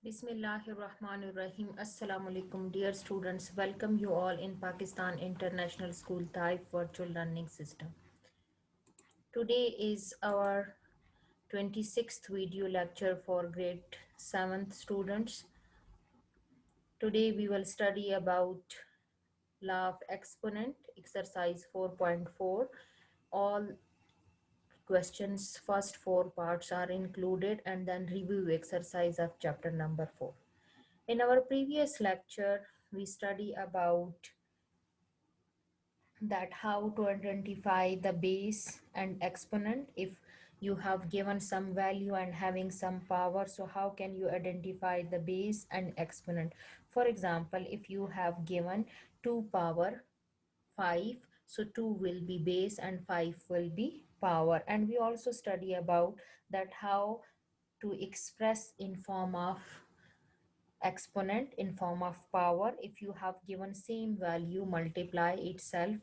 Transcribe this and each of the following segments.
Bismillahirrahmanirrahim. Assalamu alaikum, dear students. Welcome you all in Pakistan International School Type Virtual Learning System. Today is our 26th video lecture for grade 7th students. Today we will study about law of exponent, exercise 4.4. All questions, first four parts are included, and then review exercise of chapter number 4. In our previous lecture, we study about that how to identify the base and exponent if you have given some value and having some power. So how can you identify the base and exponent? For example, if you have given 2 power 5, so 2 will be base and 5 will be power. And we also study about that how to express in form of exponent in form of power. If you have given same value multiply itself,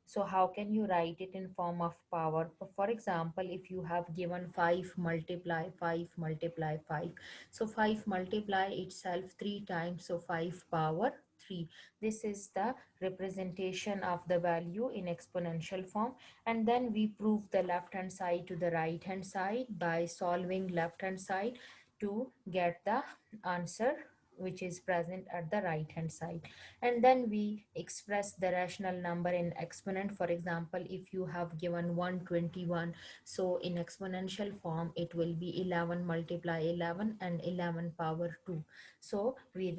so how can you write it in form of power? For example, if you have given 5 multiply 5 multiply 5, so 5 multiply itself 3 times, so 5 power 3. This is the representation of the value in exponential form. And then we prove the left hand side to the right hand side by solving left hand side to get the answer which is present at the right hand side. And then we express the rational number in exponent. For example, if you have given 121, so in exponential form it will be 11 multiply 11 and 11 power 2. So we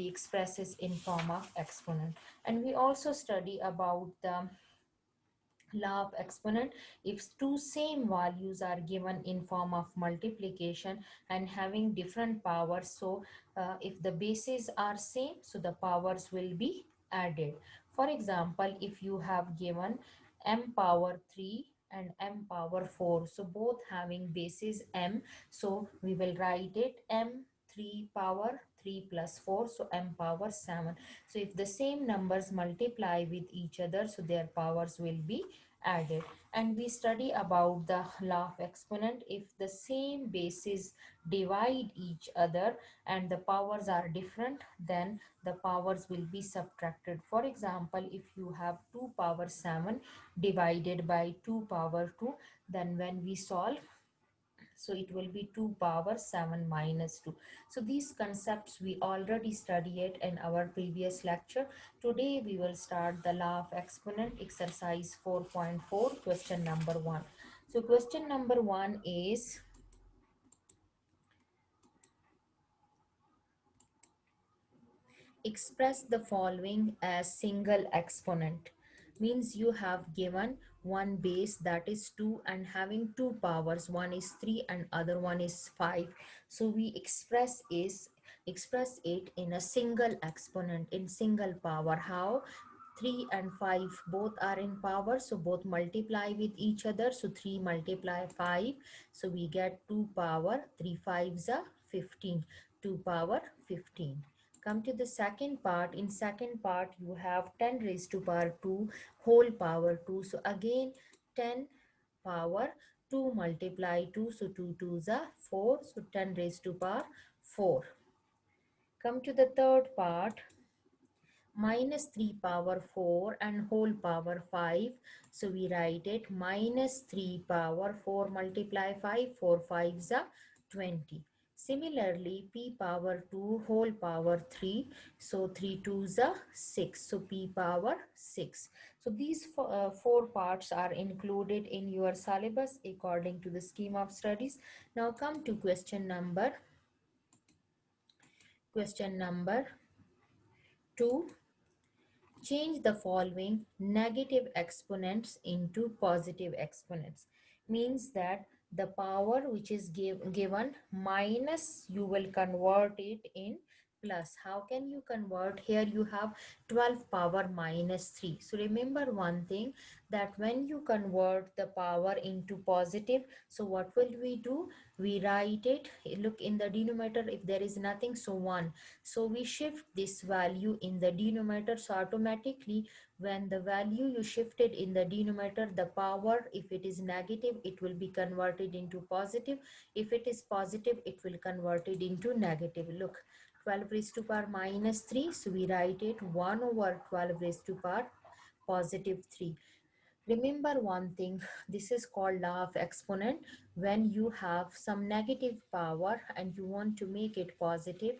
express this in form of exponent. And we also study about the law of exponent. If two same values are given in form of multiplication and having different powers, so if the bases are same, so the powers will be added. For example, if you have given m power 3 and m power 4, so both having bases m, so we will write it m 3 power 3 plus 4, so m power 7. So if the same numbers multiply with each other, so their powers will be added. And we study about the law of exponent. If the same bases divide each other and the powers are different, then the powers will be subtracted. For example, if you have 2 power 7 divided by 2 power 2, then when we solve, so it will be 2 power 7 minus 2. So these concepts we already studied in our previous lecture. Today we will start the law of exponent, exercise 4.4, question number 1. So question number 1 is, express the following as single exponent. Means you have given one base, that is 2, and having two powers, one is 3 and other one is 5. So we express it in a single exponent, in single power. How? 3 and 5 both are in power, so both multiply with each other. So 3 multiply 5, so we get 2 power 3 5s are 15, 2 power 15. Come to the second part. In second part you have 10 raised to power 2 whole power 2. So again 10 power 2 multiply 2, so 2 2s are 4, so 10 raised to power 4. Come to the third part, minus 3 power 4 and whole power 5. So we write it minus 3 power 4 multiply 5, 4 5s are 20. Similarly, p power 2 whole power 3, so 3 2s are 6, so p power 6. So these four parts are included in your syllabus according to the scheme of studies. Now come to question number 2. Change the following negative exponents into positive exponents. Means that the power which is given minus, you will convert it in plus. How can you convert? Here you have 12 power minus 3. So remember one thing, that when you convert the power into positive, so what will we do? We write it, look in the denominator, if there is nothing, so 1. So we shift this value in the denominator. So automatically when the value you shifted in the denominator, the power, if it is negative, it will be converted into positive. If it is positive, it will convert it into negative. Look, 12 raised to power minus 3. So we write it 1 over 12 raised to power positive 3. Remember one thing, this is called law of exponent. When you have some negative power and you want to make it positive,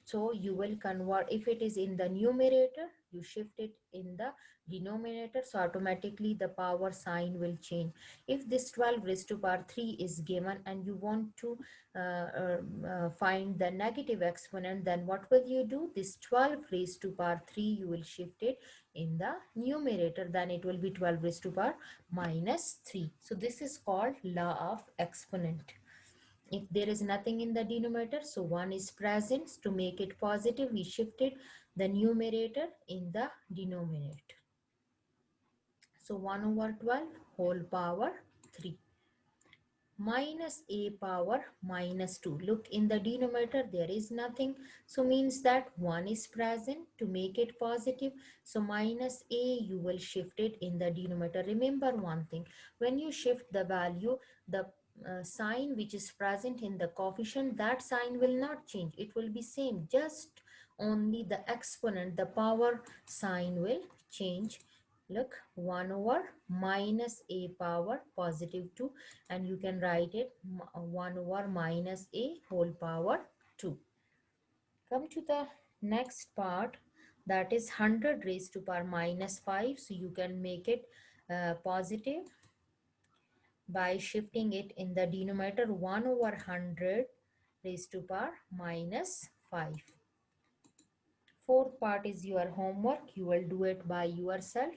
so you will convert, if it is in the numerator, you shift it in the denominator, so automatically the power sign will change. If this 12 raised to power 3 is given and you want to find the negative exponent, then what will you do? This 12 raised to power 3, you will shift it in the numerator, then it will be 12 raised to power minus 3. So this is called law of exponent. If there is nothing in the denominator, so 1 is present. To make it positive, we shifted the numerator in the denominator. So 1 over 12 whole power 3 minus a power minus 2. Look, in the denominator there is nothing, so means that 1 is present. To make it positive, so minus a, you will shift it in the denominator. Remember one thing, when you shift the value, the sign which is present in the coefficient, that sign will not change, it will be same, just only the exponent, the power sign will change. Look, 1 over minus a power positive 2, and you can write it 1 over minus a whole power 2. Come to the next part, that is 100 raised to power minus 5. So you can make it positive by shifting it in the denominator, 1 over 100 raised to power minus 5. Fourth part is your homework. You will do it by yourself.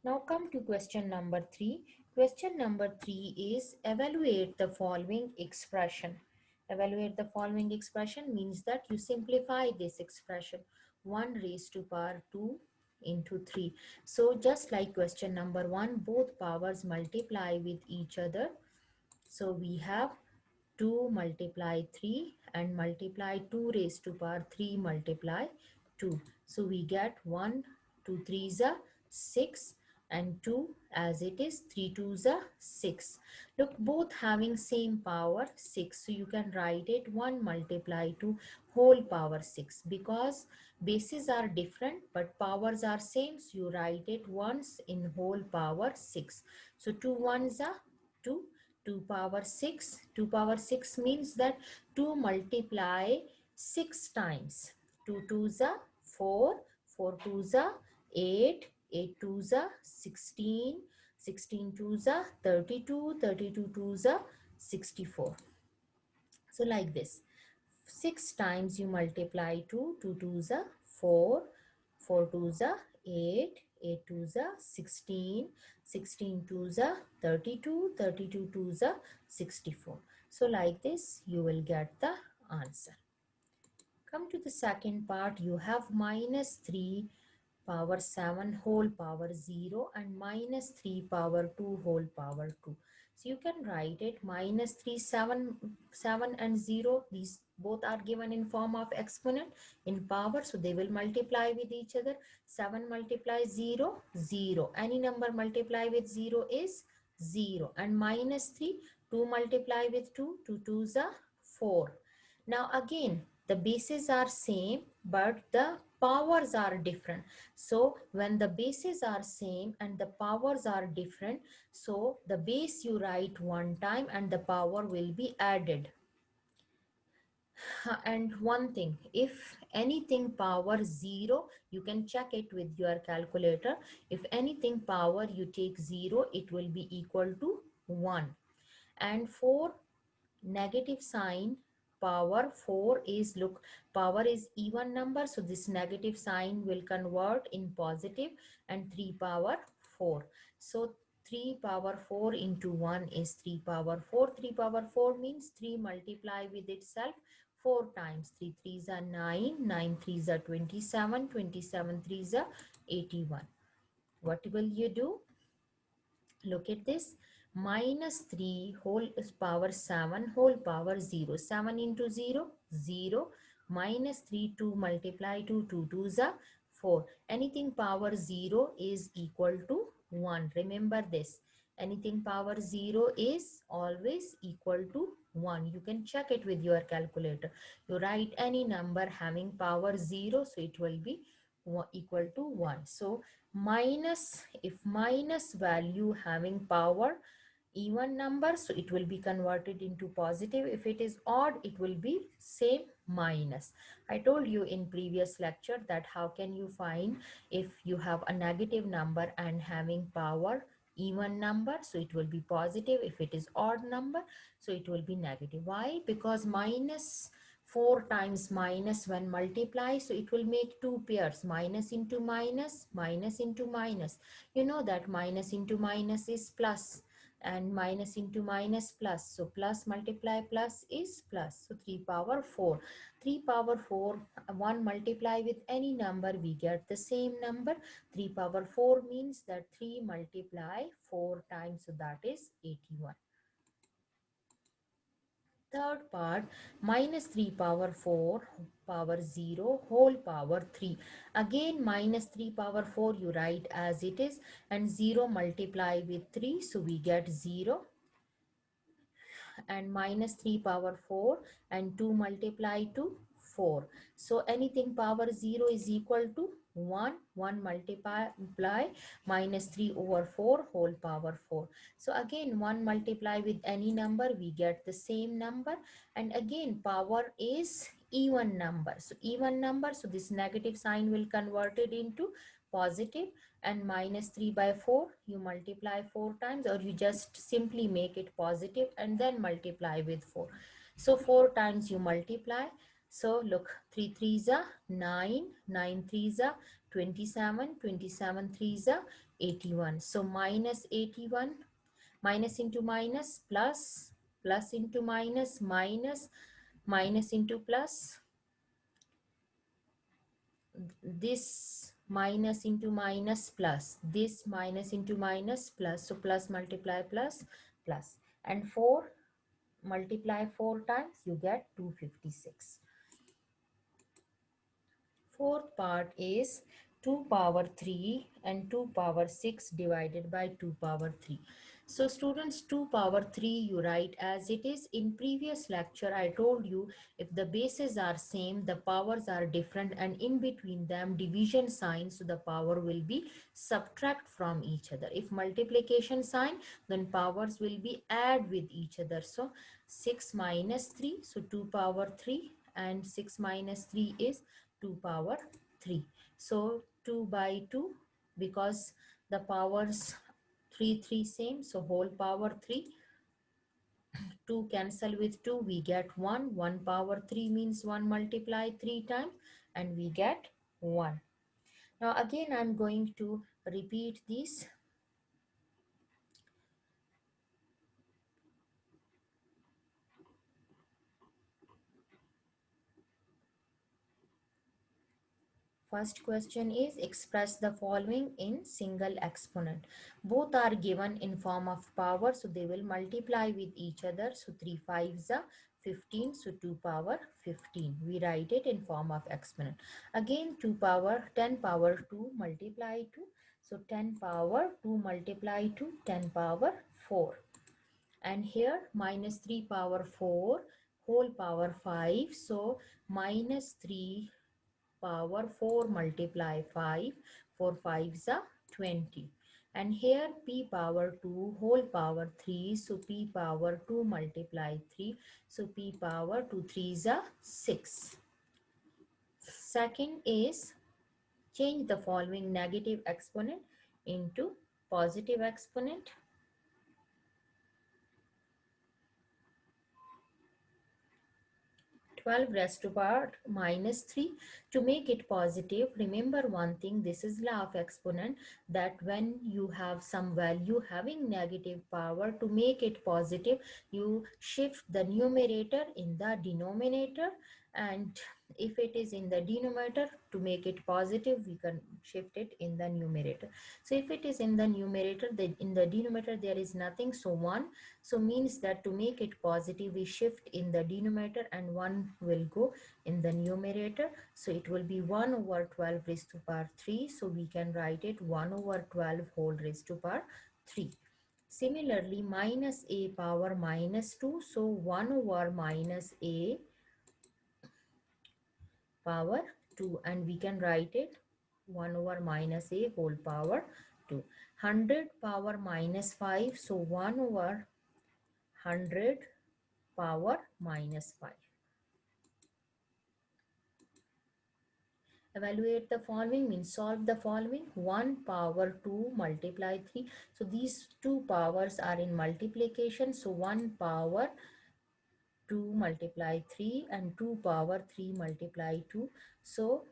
Now come to question number 3. Question number 3 is evaluate the following expression. Evaluate the following expression means that you simplify this expression. 1 raised to power 2 into 3. So just like question number 1, both powers multiply with each other. So we have 2 multiply 3 and multiply 2 raised to power 3 multiply 2. So we get 1, 2 3s are 6 and 2 as it is 3 2s are 6. Look, both having same power 6. So you can write it 1 multiply 2 whole power 6, because bases are different but powers are same. So you write it once in whole power 6. So 2 ones are 2. 2 power 6. 2 power 6 means that 2 multiply 6 times. 2 2s are 4, 4 2s are 8, 8 2s are 16, 16 2s are 32, 32 2s are 64. So like this, 6 times you multiply 2, 2 2s are 4, 4 2s are 8, 8 2s are 16, 16 2s are 32, 32 2s are 64. So like this you will get the answer. Come to the second part, you have minus 3 power 7 whole power 0 and minus 3 power 2 whole power 2. So you can write it minus 3, 7 and 0. These both are given in form of exponent in power. So they will multiply with each other. 7 multiply 0, 0. Any number multiply with 0 is 0. And minus 3, 2 multiply with 2, 2 2s are 4. Now again, the bases are same, but the powers are different. So when the bases are same and the powers are different, so the base you write one time and the power will be added. And one thing, if anything power 0, you can check it with your calculator. If anything power you take 0, it will be equal to 1. And for negative sign, power 4 is, look, power is even number, so this negative sign will convert in positive, and 3 power 4. So 3 power 4 into 1 is 3 power 4. 3 power 4 means 3 multiply with itself 4 times 3 threes are 9, 9 threes are 27, 27 threes are 81. What will you do? Look at this. Minus 3 whole power 7 whole power 0. 7 into 0, 0. Minus 3, 2 multiply 2, 2 twos are 4. Anything power 0 is equal to 1. Remember this. Anything power 0 is always equal to 1. You can check it with your calculator. You write any number having power 0, so it will be equal to 1. So minus, if minus value having power even number, so it will be converted into positive. If it is odd, it will be same minus. I told you in previous lecture that how can you find if you have a negative number and having power even number, so it will be positive. If it is odd number, so it will be negative. Why? Because minus 4 times minus when multiply, so it will make two pairs, minus into minus, minus into minus. You know that minus into minus is plus, and minus into minus plus, so plus multiply plus is plus. So 3 power 4, 3 power 4, 1 multiply with any number, we get the same number. 3 power 4 means that 3 multiply 4 times, so that is 81. Third part, minus 3 power 4 power 0 whole power 3. Again minus 3 power 4 you write as it is, and 0 multiply with 3, so we get 0. And minus 3 power 4 and 2 multiply to 4. So anything power 0 is equal to 1. 1 multiply minus 3 over 4 whole power 4. So again 1 multiply with any number, we get the same number. And again power is even number. So even number, so this negative sign will convert it into positive. And minus 3 by 4 you multiply 4 times, or you just simply make it positive and then multiply with 4. So 4 times you multiply. So look, 3 threes are 9, 9 threes are 27, 27 threes are 81. So minus 81, minus into minus plus, plus into minus minus, minus into plus, this minus into minus plus, this minus into minus plus, so plus multiply plus plus, and 4 multiply 4 times, you get 256. Fourth part is 2 power 3 and 2 power 6 divided by 2 power 3. So students, 2 power 3 you write as it is. In previous lecture I told you if the bases are same, the powers are different, and in between them division sign, so the power will be subtract from each other. If multiplication sign, then powers will be add with each other. So 6 minus 3, so 2 power 3, and 6 minus 3 is 2 power 3. So 2 by 2, because the powers 3 3 same, so whole power 3. 2 cancel with 2, we get 1. 1 power 3 means 1 multiply 3 times, and we get 1. Now again I'm going to repeat this. First question is express the following in single exponent. Both are given in form of power, so they will multiply with each other. So 3 5s are 15, so 2 power 15. We write it in form of exponent. Again 2 power 10 power 2 multiply 2. So 10 power 2 multiply to 10 power 4. And here minus 3 power 4 whole power 5. So minus 3 power 4 multiply 5, 4 5s are 20. And here p power 2 whole power 3, so p power 2 multiply 3, so p power 2 3s are 6. Second is change the following negative exponent into positive exponent. 12 raised to power minus 3 to make it positive. Remember one thing, this is law of exponent, that when you have some value having negative power, to make it positive, you shift the numerator in the denominator, and if it is in the denominator, to make it positive, we can shift it in the numerator. So if it is in the numerator, then in the denominator there is nothing, so 1. So means that to make it positive, we shift in the denominator and 1 will go in the numerator. So it will be 1 over 12 raised to power 3. So we can write it 1 over 12 whole raised to power 3. Similarly, minus a power minus 2. So 1 over minus a power 2, and we can write it 1 over minus a whole power 2. 100 power minus 5. So 1 over 100 power minus 5. Evaluate the following means solve the following. 1 power 2 multiply 3. So these two powers are in multiplication. So 1 power 2 multiply 3 and 2 power 3 multiply 2. So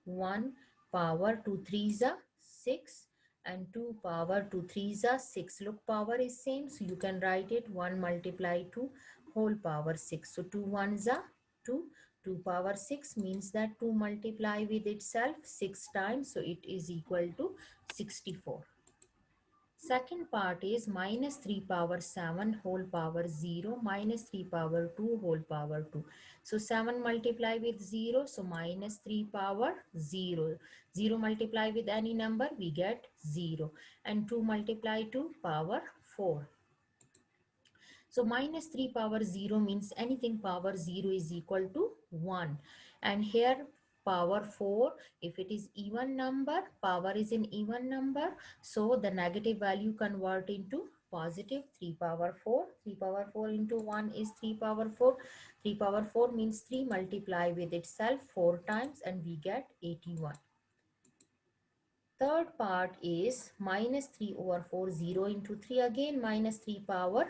1 power 2 threes are 6 and 2 power 2 threes are 6. Look, power is same, so you can write it 1 multiply 2 whole power 6. So 2 ones are 2. 2 power 6 means that 2 multiply with itself 6 times, so it is equal to 64. Second part is minus 3 power 7 whole power 0 minus 3 power 2 whole power 2. So 7 multiply with 0, so minus 3 power 0. 0 multiply with any number, we get 0. And 2 multiply to power 4. So minus 3 power 0 means anything power 0 is equal to 1. And here power 4, if it is even number, power is in even number. So the negative value convert into positive. 3 power 4. 3 power 4 into 1 is 3 power 4. 3 power 4 means 3 multiply with itself 4 times and we get 81. Third part is minus 3 over 4, 0 into 3, again minus 3 power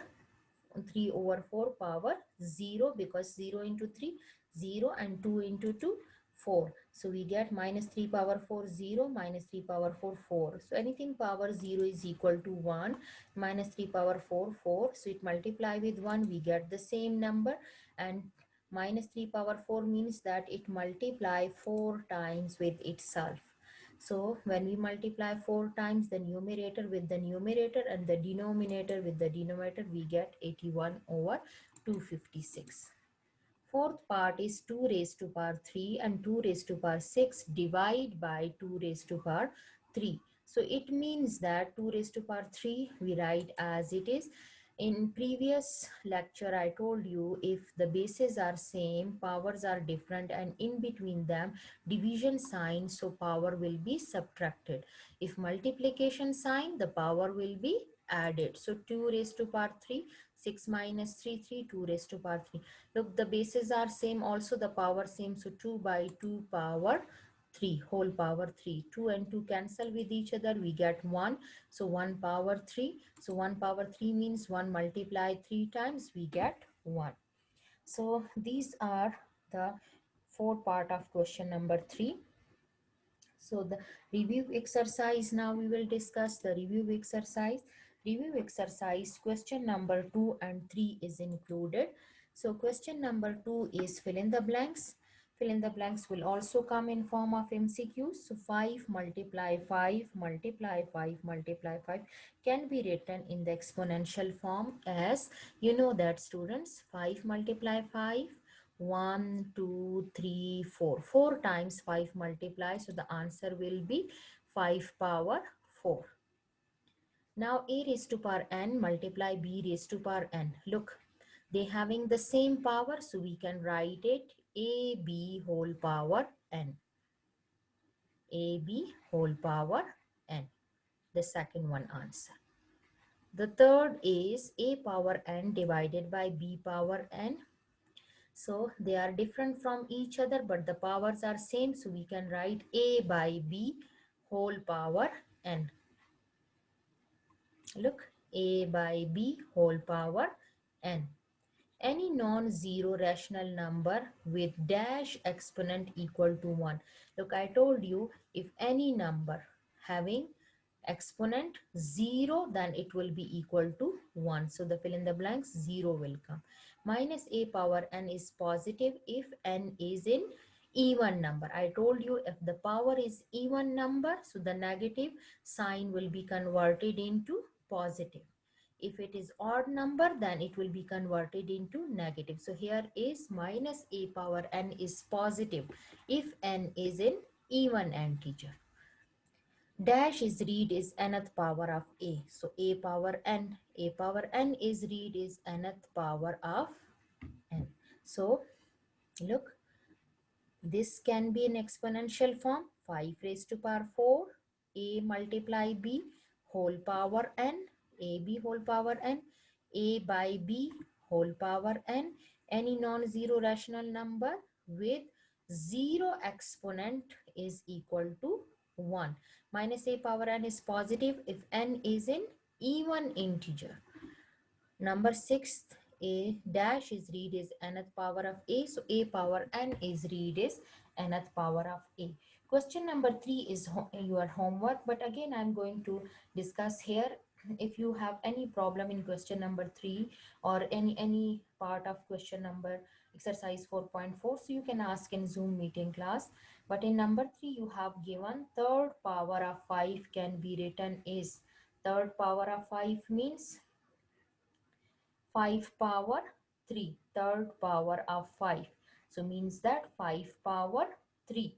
3 over 4 power 0, because 0 into 3 0 and 2 into 2 4. So we get minus 3 power 4 0 minus 3 power 4 4. So anything power 0 is equal to 1. Minus 3 power 4 4. So it multiply with 1, we get the same number. And minus 3 power 4 means that it multiply 4 times with itself. So when we multiply 4 times the numerator with the numerator and the denominator with the denominator, we get 81 over 256. Fourth part is 2 raised to power 3 and 2 raised to power 6 divide by 2 raised to power 3. So it means that 2 raised to power 3 we write as it is. In previous lecture, I told you if the bases are same, powers are different, and in between them division sign, so power will be subtracted. If multiplication sign, the power will be added. So 2 raised to power 3, 6 minus 3, 3, 2 raised to power 3. Look, the bases are same, also the power same, so 2 by 2 power 3 whole power 3. 2 and 2 cancel with each other, we get 1. So 1 power 3. So 1 power 3 means 1 multiply 3 times, we get 1. So these are the four part of question number 3. So the review exercise, now we will discuss the review exercise. Review exercise question number 2 and 3 is included. So question number 2 is fill in the blanks. Fill in the blanks will also come in form of MCQs. So 5 multiply 5 multiply 5 multiply 5 can be written in the exponential form as, you know that students, 5 multiply 5, 1 2 3 4, 4 times 5 multiply, so the answer will be 5 power 4. Now a raised to power n multiply b raised to power n. Look, they having the same power, so we can write it ab whole power n. Ab whole power n, the second one answer. The third is a power n divided by b power n. So they are different from each other, but the powers are same. So we can write a by b whole power n. Look, a by b whole power n. Any non-zero rational number with dash exponent equal to 1. Look, I told you if any number having exponent 0, then it will be equal to 1. So the fill in the blanks 0 will come. Minus a power n is positive if n is in even number. I told you if the power is even number, so the negative sign will be converted into positive. If it is odd number, then it will be converted into negative. So here is minus a power n is positive if n is in even integer. Dash is read is nth power of a. So a power n is read is nth power of n. So look, this can be an exponential form, 5 raised to power 4, a multiply b whole power n, ab whole power n, a by b whole power n, any non-zero rational number with 0 exponent is equal to 1. Minus a power n is positive if n is in even integer. Number 6, a dash is read is nth power of a. So a power n is read is nth power of a. Question number 3 is your homework, but again I'm going to discuss here. If you have any problem in question number 3 or any part of question number exercise 4.4, so you can ask in Zoom meeting class. But in number 3 you have given third power of 5 can be written is, third power of 5 means 5 power 3, third power of 5. So means that 5 power 3.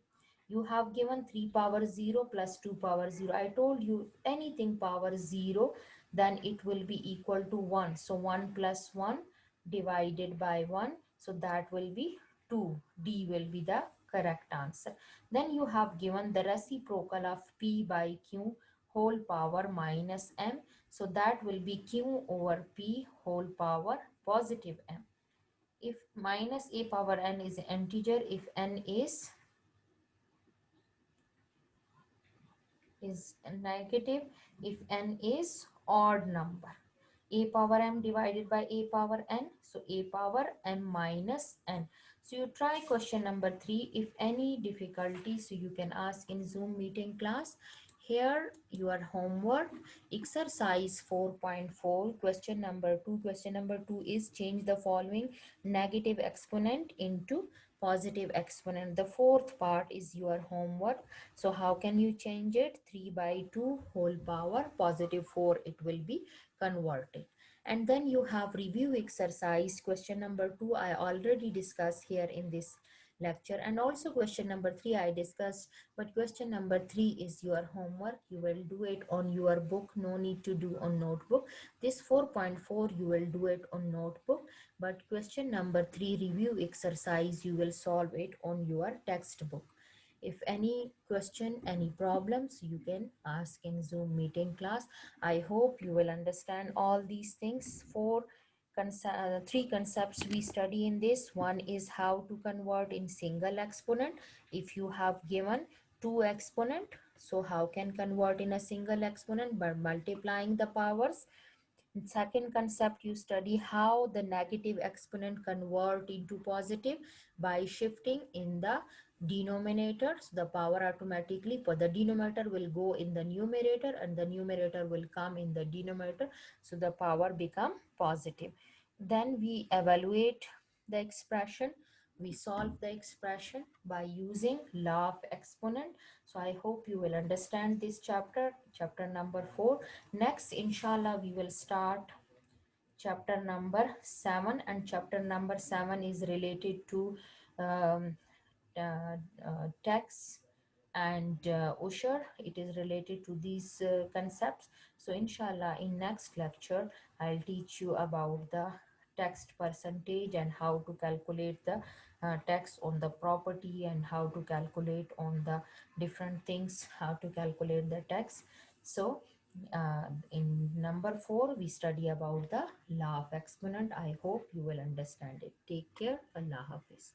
You have given 3 power 0 plus 2 power 0. I told you if anything power 0, then it will be equal to 1. So 1 plus 1 divided by 1. So that will be 2. D will be the correct answer. Then you have given the reciprocal of P by Q whole power minus M. So that will be Q over P whole power positive M. If minus a power n is integer, if n is negative, if n is odd number, a power m divided by a power n, so a power m minus n. So you try question number 3. If any difficulty, so you can ask in Zoom meeting class. Here your homework exercise 4.4 question number 2. Question number 2 is change the following negative exponent into positive exponent. The fourth part is your homework. So how can you change it? 3 by 2 whole power positive 4 it will be converted. And then you have review exercise question number 2 I already discussed here in this lecture, and also question number 3 I discussed, but question number 3 is your homework. You will do it on your book, no need to do on notebook. This 4.4 you will do it on notebook, but question number 3 review exercise you will solve it on your textbook. If any question, any problems, you can ask in Zoom meeting class. I hope you will understand all these things. Three concepts we study in this. One is how to convert in single exponent. If you have given two exponent, so how can convert in a single exponent by multiplying the powers. Second concept, you study how the negative exponent convert into positive by shifting in the denominator. So the power automatically for the denominator will go in the numerator and the numerator will come in the denominator. So the power become positive. Then we evaluate the expression. We solve the expression by using law of exponent. So I hope you will understand this chapter, chapter number 4. Next, inshallah, we will start chapter number 7, and chapter number 7 is related to um, tax and usher. It is related to these concepts. So inshallah in next lecture I'll teach you about the tax percentage and how to calculate the tax on the property and how to calculate on the different things, how to calculate the tax. So in number 4 we study about the law of exponent. I hope you will understand it. Take care. Allah Hafiz.